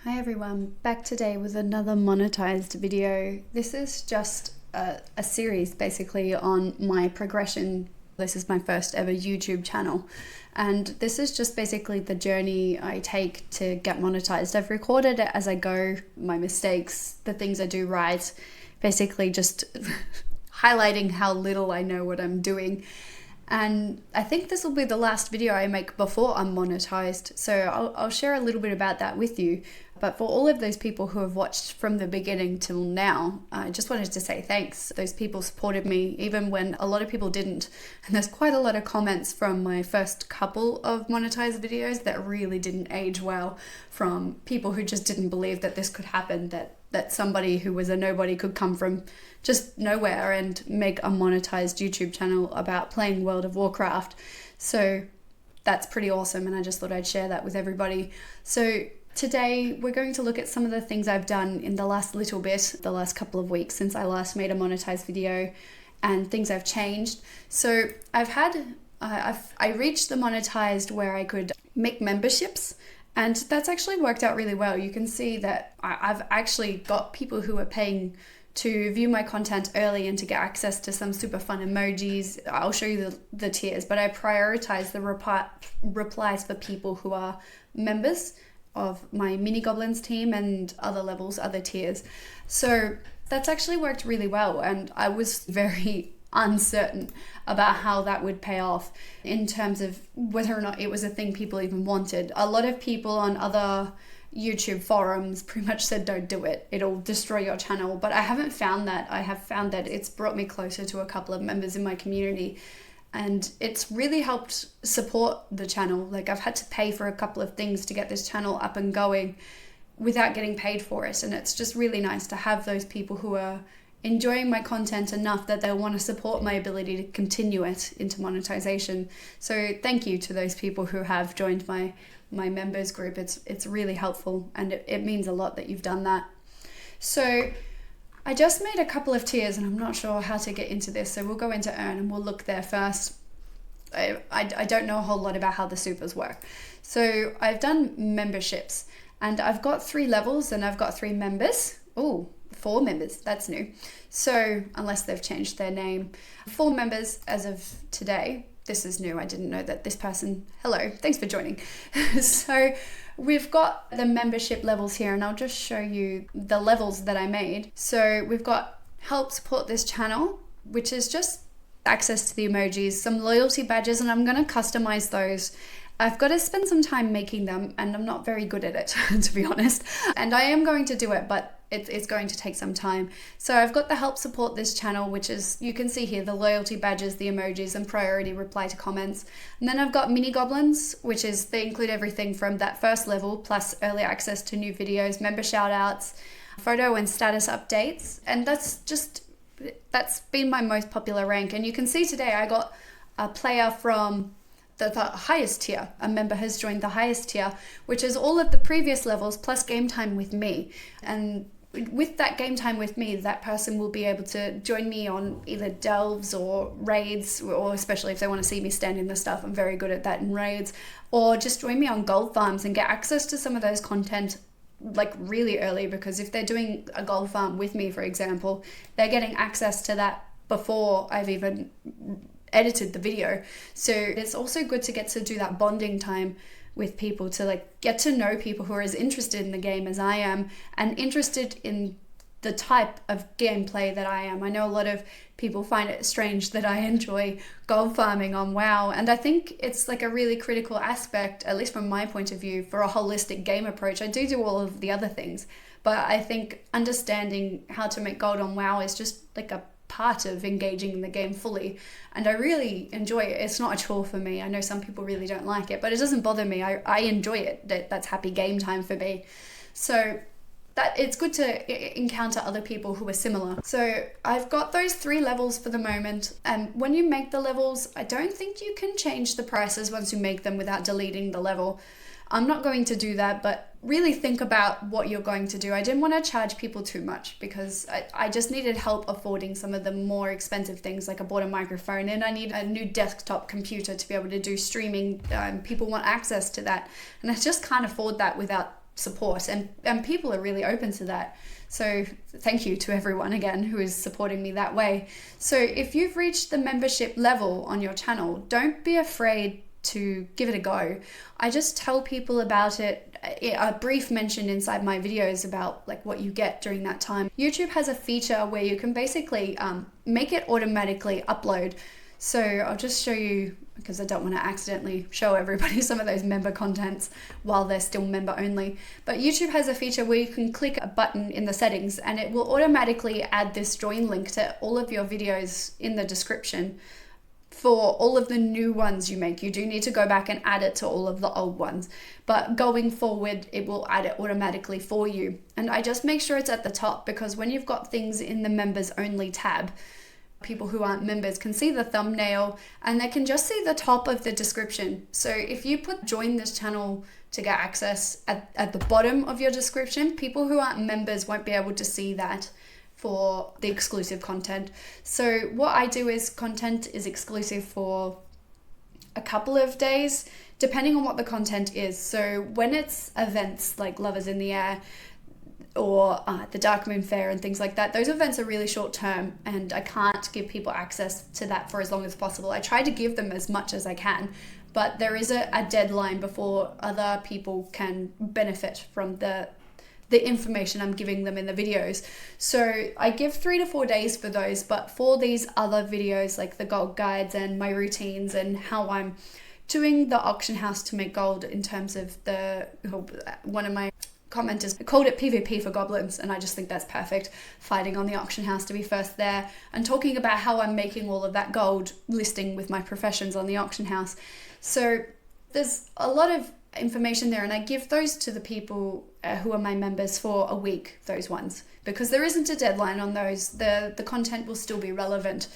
Hi everyone, back today with another monetized video. This is just a series basically on my progression. This is my first ever YouTube channel, and this is just basically the journey I take to get monetized. I've recorded it as I go, my mistakes, the things I do right, basically just highlighting how little I know what I'm doing. And I think this will be the last video I make before I'm monetized, so I'll share a little bit about that with you. But for all of those people who have watched from the beginning till now, I just wanted to say thanks. Those people supported me even when a lot of people didn't. And there's quite a lot of comments from my first couple of monetized videos that really didn't age well, from people who just didn't believe that this could happen, that somebody who was a nobody could come from just nowhere and make a monetized YouTube channel about playing World of Warcraft. So that's pretty awesome, and I just thought I'd share that with everybody. So today we're going to look at some of the things I've done in the last little bit, the last couple of weeks since I last made a monetized video, and things I've changed. So I reached the monetized where I could make memberships, and that's actually worked out really well. You can see that I've actually got people who are paying to view my content early and to get access to some super fun emojis. I'll show you the tiers, but I prioritize the replies for people who are members of my mini goblins team and other levels, other tiers. So that's actually worked really well, and I was very uncertain about how that would pay off in terms of whether or not it was a thing people even wanted. A lot of people on other YouTube forums pretty much said don't do it, it'll destroy your channel, but I haven't found that. I have found that it's brought me closer to a couple of members in my community, and it's really helped support the channel. Like, I've had to pay for a couple of things to get this channel up and going without getting paid for it, and it's just really nice to have those people who are enjoying my content enough that they'll want to support my ability to continue it into monetization. So thank you to those people who have joined my members group. It's really helpful, and it means a lot that you've done that. So I just made a couple of tiers, and I'm not sure how to get into this, so we'll go into earn and we'll look there first. I don't know a whole lot about how the supers work. So I've done memberships, and I've got 3 levels and I've got 3 members. Oh, 4 members, that's new. So unless they've changed their name, 4 members as of today. This is new. I didn't know that this person, hello, thanks for joining. So we've got the membership levels here, and I'll just show you the levels that I made. So we've got help support this channel, which is just access to the emojis, some loyalty badges, and I'm going to customize those. I've got to spend some time making them, and I'm not very good at it, to be honest. And I am going to do it, but it's going to take some time. So I've got the help support this channel, which is, you can see here, the loyalty badges, the emojis, and priority reply to comments. And then I've got mini goblins, which is, they include everything from that first level, plus early access to new videos, member shout outs, photo and status updates. And that's been my most popular rank. And you can see today I got a player from the highest tier. A member has joined the highest tier, which is all of the previous levels plus game time with me. And with that game time with me, that person will be able to join me on either delves or raids, or especially if they want to see me stand in the stuff, I'm very good at that in raids, or just join me on gold farms and get access to some of those content like really early, because if they're doing a gold farm with me, for example, they're getting access to that before I've even edited the video. So it's also good to get to do that bonding time with people, to like get to know people who are as interested in the game as I am, and interested in the type of gameplay that I am. I know a lot of people find it strange that I enjoy gold farming on WoW, and I think it's like a really critical aspect, at least from my point of view, for a holistic game approach. I do all of the other things, but I think understanding how to make gold on WoW is just like a part of engaging in the game fully, and I really enjoy it. It's not a chore for me. I know some people really don't like it, but it doesn't bother me. I enjoy it. That's happy game time for me. So that it's good to encounter other people who are similar. So I've got those 3 levels for the moment, and when you make the levels, I don't think you can change the prices once you make them without deleting the level. I'm not going to do that, but really think about what you're going to do. I didn't want to charge people too much because I just needed help affording some of the more expensive things. Like I bought a microphone and I need a new desktop computer to be able to do streaming. People want access to that, and I just can't afford that without support, and people are really open to that. So thank you to everyone again who is supporting me that way. So if you've reached the membership level on your channel, don't be afraid to give it a go. I just tell people about it, a brief mention inside my videos about like what you get during that time. YouTube has a feature where you can basically make it automatically upload. So I'll just show you, because I don't want to accidentally show everybody some of those member contents while they're still member only. But YouTube has a feature where you can click a button in the settings and it will automatically add this join link to all of your videos in the description. For all of the new ones you make, you do need to go back and add it to all of the old ones. But going forward, it will add it automatically for you. And I just make sure it's at the top, because when you've got things in the members only tab, people who aren't members can see the thumbnail and they can just see the top of the description. So if you put join this channel to get access at the bottom of your description, people who aren't members won't be able to see that for the exclusive content. So what I do is content is exclusive for a couple of days, depending on what the content is. So when it's events like Lovers in the Air, or the Dark Moon Fair and things like that, those events are really short term and I can't give people access to that for as long as possible. I try to give them as much as I can, but there is a deadline before other people can benefit from the information I'm giving them in the videos. So I give 3 to 4 days for those, but for these other videos like the gold guides and my routines and how I'm doing the auction house to make gold, in terms of one of my commenters called it PvP for goblins, and I just think that's perfect, fighting on the auction house to be first there, and talking about how I'm making all of that gold, listing with my professions on the auction house. So there's a lot of information there, and I give those to the people who are my members for a week, those ones, because there isn't a deadline on those. The content will still be relevant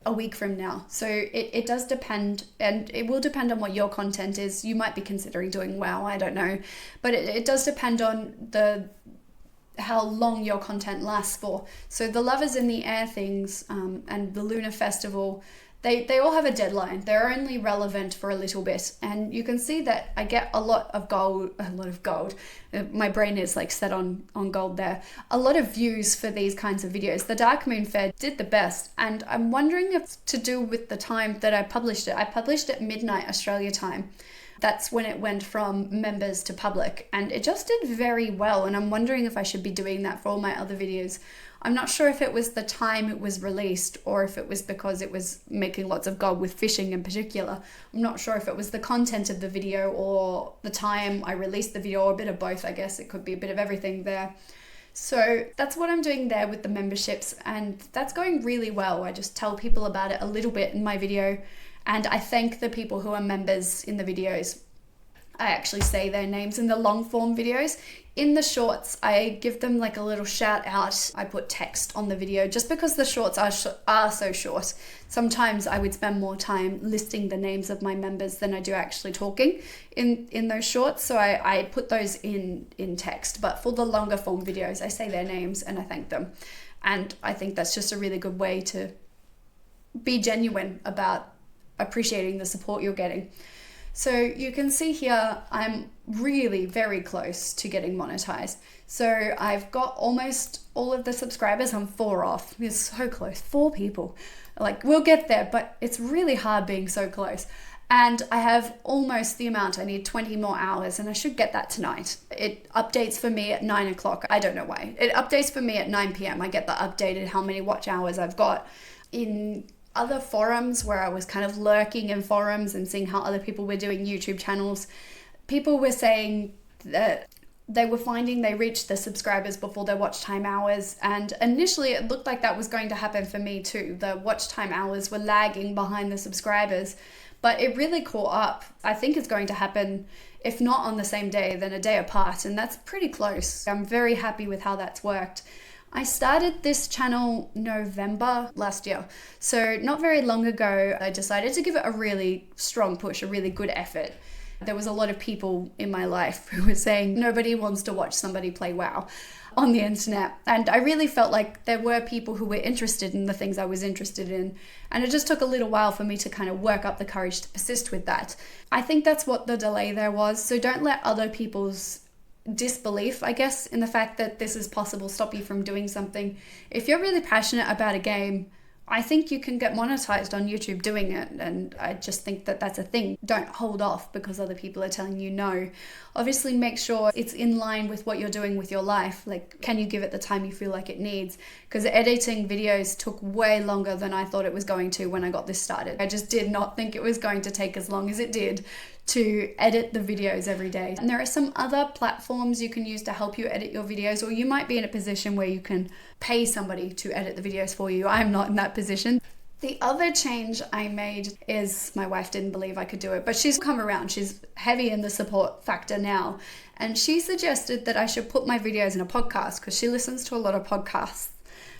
a week from now. So it does depend, and it will depend on what your content is. You might be considering doing WoW, I don't know, but it does depend on how long your content lasts for. So the Lovers in the Air things and the Lunar Festival, they all have a deadline. They're only relevant for a little bit, and you can see that I get a lot of gold. My brain is like set on gold there. A lot of views for these kinds of videos. The Dark Moon Fair did the best, and I'm wondering if it's to do with the time that I published it. I published at midnight Australia time. That's when it went from members to public, and it just did very well, and I'm wondering if I should be doing that for all my other videos. I'm not sure if it was the time it was released or if it was because it was making lots of gold with fishing in particular. I'm not sure if it was the content of the video or the time I released the video, or a bit of both, I guess. It could be a bit of everything there. So that's what I'm doing there with the memberships, and that's going really well. I just tell people about it a little bit in my video, and I thank the people who are members in the videos. I actually say their names in the long form videos. In the shorts, I give them like a little shout out. I put text on the video just because the shorts are so short. Sometimes I would spend more time listing the names of my members than I do actually talking in those shorts. So I put those in text. But for the longer form videos, I say their names and I thank them. And I think that's just a really good way to be genuine about appreciating the support you're getting. So you can see here, I'm really very close to getting monetized. So I've got almost all of the subscribers. I'm 4 off. It's so close, 4 people. Like, we'll get there, but it's really hard being so close. And I have almost the amount. I need 20 more hours, and I should get that tonight. It updates for me at 9 o'clock. I don't know why. It updates for me at 9 p.m. I get the updated how many watch hours I've got. In other forums where I was kind of lurking in forums and seeing how other people were doing YouTube channels, people were saying that they were finding they reached the subscribers before their watch time hours, and initially it looked like that was going to happen for me too. The watch time hours were lagging behind the subscribers, but it really caught up. I think it's going to happen, if not on the same day, then a day apart, and that's pretty close. I'm very happy with how that's worked. I started this channel November last year, so not very long ago. I decided to give it a really strong push, a really good effort. There was a lot of people in my life who were saying nobody wants to watch somebody play WoW on the internet, and I really felt like there were people who were interested in the things I was interested in, and it just took a little while for me to kind of work up the courage to persist with that. I think that's what the delay there was, so don't let other people's disbelief, I guess, in the fact that this is possible stop you from doing something. If you're really passionate about a game, I think you can get monetized on YouTube doing it, and I just think that that's a thing. Don't hold off because other people are telling you no. Obviously, make sure it's in line with what you're doing with your life. Like, can you give it the time you feel like it needs? Because editing videos took way longer than I thought it was going to when I got this started. I just did not think it was going to take as long as it did to edit the videos every day. And there are some other platforms you can use to help you edit your videos, or you might be in a position where you can pay somebody to edit the videos for you. I'm not in that position. The other change I made is my wife didn't believe I could do it, but she's come around. She's heavy in the support factor now. And she suggested that I should put my videos in a podcast because she listens to a lot of podcasts.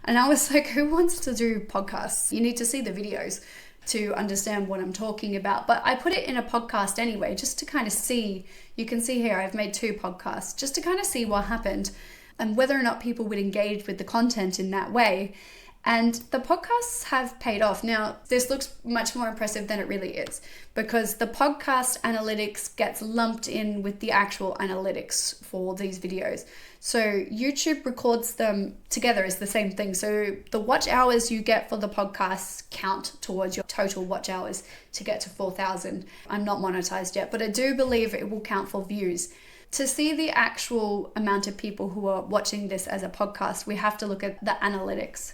And I was like, who wants to do podcasts? You need to see the videos to understand what I'm talking about. But I put it in a podcast anyway, just to kind of see. You can see here I've made 2 podcasts, just to kind of see what happened and whether or not people would engage with the content in that way. And the podcasts have paid off. Now, this looks much more impressive than it really is, because the podcast analytics gets lumped in with the actual analytics for these videos. So YouTube records them together as the same thing. So the watch hours you get for the podcasts count towards your total watch hours to get to 4,000. I'm not monetized yet, but I do believe it will count for views. To see the actual amount of people who are watching this as a podcast, we have to look at the analytics.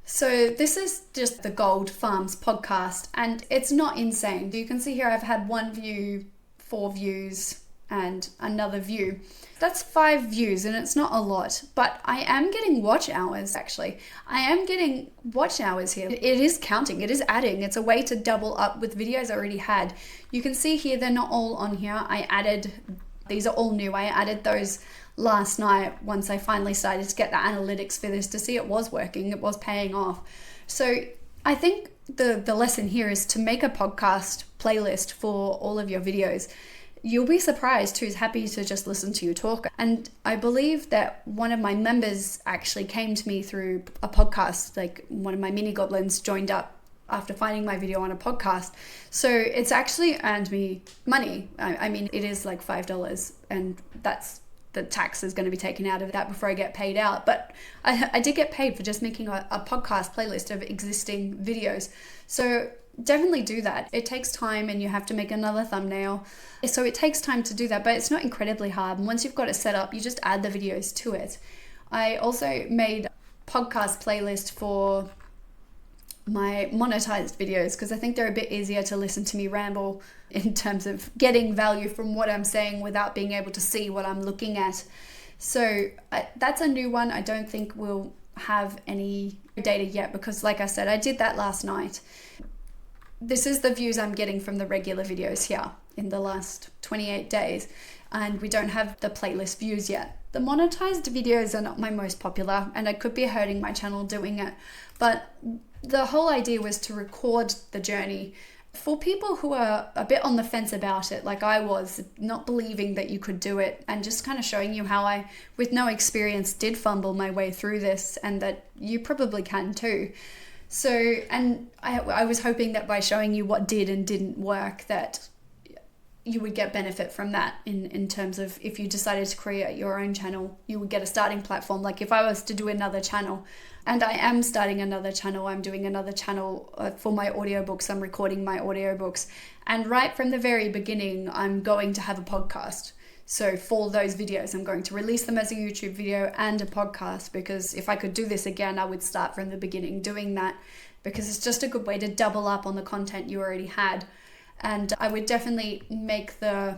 So this is just the Gold Farms podcast, and it's not insane. You can see here I've had 1 view, 4 views, and another view. That's 5 views, and it's not a lot, but I am getting watch hours, actually. I am getting watch hours here. It is counting, it is adding. It's a way to double up with videos I already had. You can see here, they're not all on here. These are all new. I added those last night once I finally started to get the analytics for this to see it was working, it was paying off. So I think the lesson here is to make a podcast playlist for all of your videos. You'll be surprised who's happy to just listen to you talk. And I believe that one of my members actually came to me through a podcast, like one of my mini goblins joined up after finding my video on a podcast. So it's actually earned me money. I mean, it is like $5, and the tax is going to be taken out of that before I get paid out. But I did get paid for just making a podcast playlist of existing videos. So definitely do that. It takes time, and you have to make another thumbnail. So it takes time to do that, but it's not incredibly hard. And once you've got it set up, you just add the videos to it. I also made a podcast playlist for my monetized videos because I think they're a bit easier to listen to me ramble in terms of getting value from what I'm saying without being able to see what I'm looking at. So that's a new one. I don't think we'll have any data yet because, like I said, I did that last night. This is the views I'm getting from the regular videos here in the last 28 days, and we don't have the playlist views yet. The monetized videos are not my most popular, and I could be hurting my channel doing it, but the whole idea was to record the journey for people who are a bit on the fence about it, like I was, not believing that you could do it, and just kind of showing you how I, with no experience, did fumble my way through this, and that you probably can too. So, and I was hoping that by showing you what did and didn't work, that you would get benefit from that in terms of if you decided to create your own channel, you would get a starting platform. Like if I was to do another channel, and I am starting another channel, I'm doing another channel for my audiobooks, I'm recording my audiobooks. And right from the very beginning, I'm going to have a podcast. So for those videos, I'm going to release them as a YouTube video and a podcast, because if I could do this again, I would start from the beginning doing that, because it's just a good way to double up on the content you already had. And I would definitely make the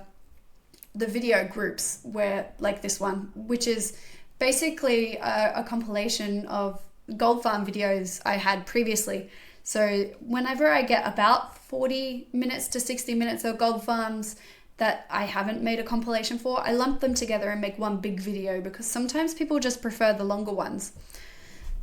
video groups where, like this one, which is basically a compilation of Gold Farm videos I had previously. So whenever I get about 40 minutes to 60 minutes of Gold Farms that I haven't made a compilation for, I lump them together and make one big video, because sometimes people just prefer the longer ones.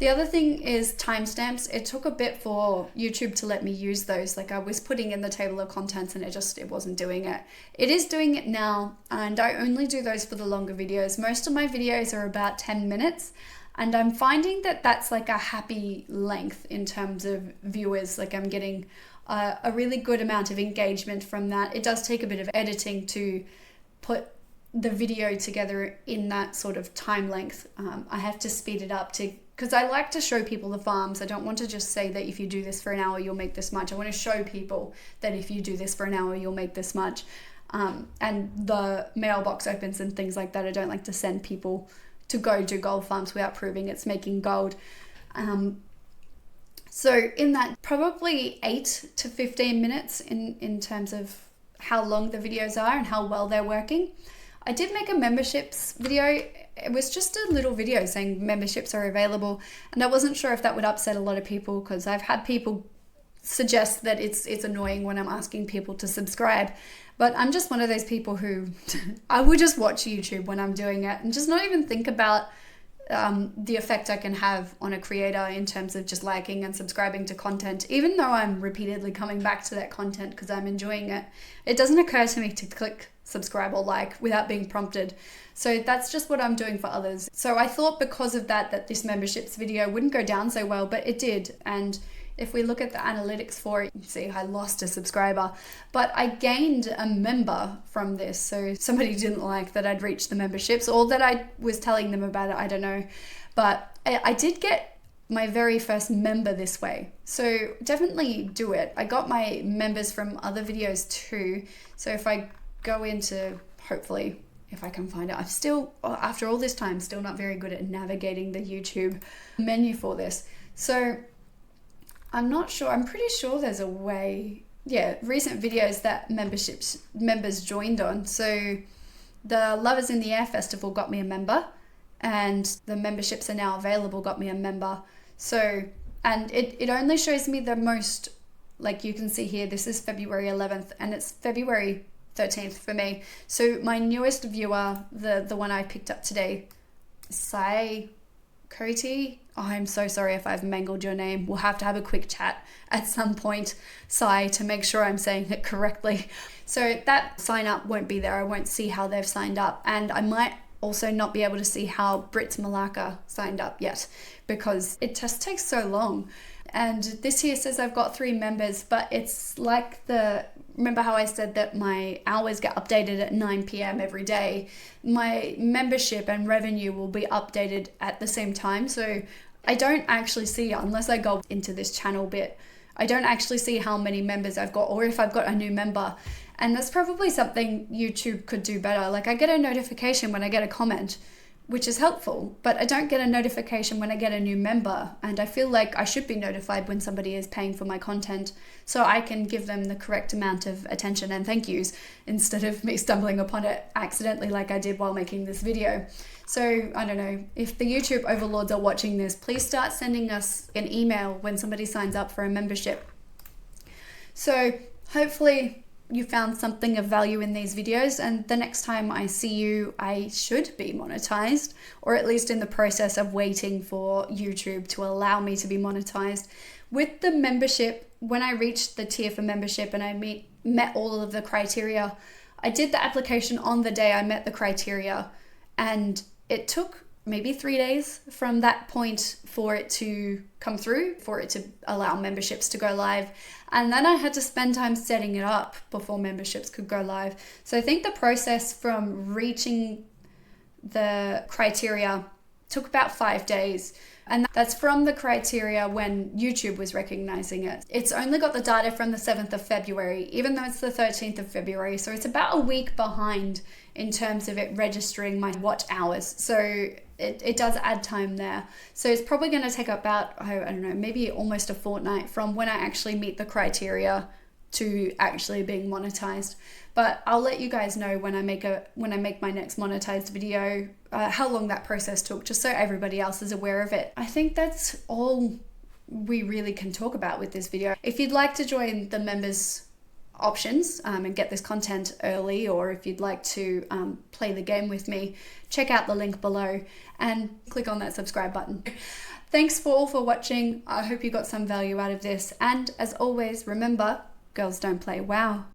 The other thing is timestamps. It took a bit for YouTube to let me use those. Like I was putting in the table of contents and it wasn't doing it. It is doing it now, and I only do those for the longer videos. Most of my videos are about 10 minutes, and I'm finding that that's like a happy length in terms of viewers. Like I'm getting a really good amount of engagement from that. It does take a bit of editing to put the video together in that sort of time length. I have to speed it up because I like to show people the farms. I don't want to just say that if you do this for an hour, you'll make this much. I want to show people that if you do this for an hour, you'll make this much. And the mailbox opens and things like that. I don't like to send people to go do gold farms without proving it's making gold. So in that, probably 8 to 15 minutes in terms of how long the videos are and how well they're working. I did make a memberships video. It was just a little video saying memberships are available, and I wasn't sure if that would upset a lot of people, because I've had people suggest that it's annoying when I'm asking people to subscribe. But I'm just one of those people who I would just watch YouTube when I'm doing it and just not even think about the effect I can have on a creator in terms of just liking and subscribing to content. Even though I'm repeatedly coming back to that content because I'm enjoying it, it doesn't occur to me to click subscribe or like without being prompted. So that's just what I'm doing for others. So I thought because of that this memberships video wouldn't go down so well, but it did. And if we look at the analytics for it, you see I lost a subscriber, but I gained a member from this. So somebody didn't like that I'd reached the memberships, or that I was telling them about it, I don't know. But I did get my very first member this way. So definitely do it. I got my members from other videos too. So if I go into, hopefully, if I can find it, I'm still, after all this time, still not very good at navigating the YouTube menu for this. So I'm not sure, I'm pretty sure there's a way, recent videos that members joined on. So the Lovers in the Air Festival got me a member, and the memberships are now available got me a member. So, and it only shows me the most, like you can see here, this is February 11th and it's February 13th for me. So my newest viewer, the one I picked up today, Sai Koti. Oh, I'm so sorry if I've mangled your name. We'll have to have a quick chat at some point, Sai, to make sure I'm saying it correctly. So that sign up won't be there. I won't see how they've signed up. And I might also not be able to see how Brits Malacca signed up yet, because it just takes so long. And this here says I've got 3 members, but it's like remember how I said that my hours get updated at 9 p.m. every day? My membership and revenue will be updated at the same time. So I don't actually see, unless I go into this channel bit, I don't actually see how many members I've got or if I've got a new member. And that's probably something YouTube could do better. Like I get a notification when I get a comment, which is helpful, but I don't get a notification when I get a new member. And I feel like I should be notified when somebody is paying for my content so I can give them the correct amount of attention and thank yous instead of me stumbling upon it accidentally like I did while making this video. So I don't know, if the YouTube overlords are watching this, please start sending us an email when somebody signs up for a membership. So hopefully you found something of value in these videos, and the next time I see you, I should be monetized, or at least in the process of waiting for YouTube to allow me to be monetized. With the membership, when I reached the tier for membership and I met all of the criteria, I did the application on the day I met the criteria, and it took maybe 3 days from that point for it to come through, for it to allow memberships to go live. And then I had to spend time setting it up before memberships could go live. So I think the process from reaching the criteria took about 5 days. And that's from the criteria when YouTube was recognizing it. It's only got the data from the 7th of February, even though it's the 13th of February. So it's about a week behind in terms of it registering my watch hours. So it does add time there. So it's probably going to take about, I don't know, maybe almost a fortnight from when I actually meet the criteria to actually being monetized. But I'll let you guys know when I make my next monetized video, how long that process took, just so everybody else is aware of it. I think that's all we really can talk about with this video. If you'd like to join the members options and get this content early, or if you'd like to play the game with me, check out the link below and click on that subscribe button. Thanks all for watching. I hope you got some value out of this, and as always, remember, girls don't play WoW.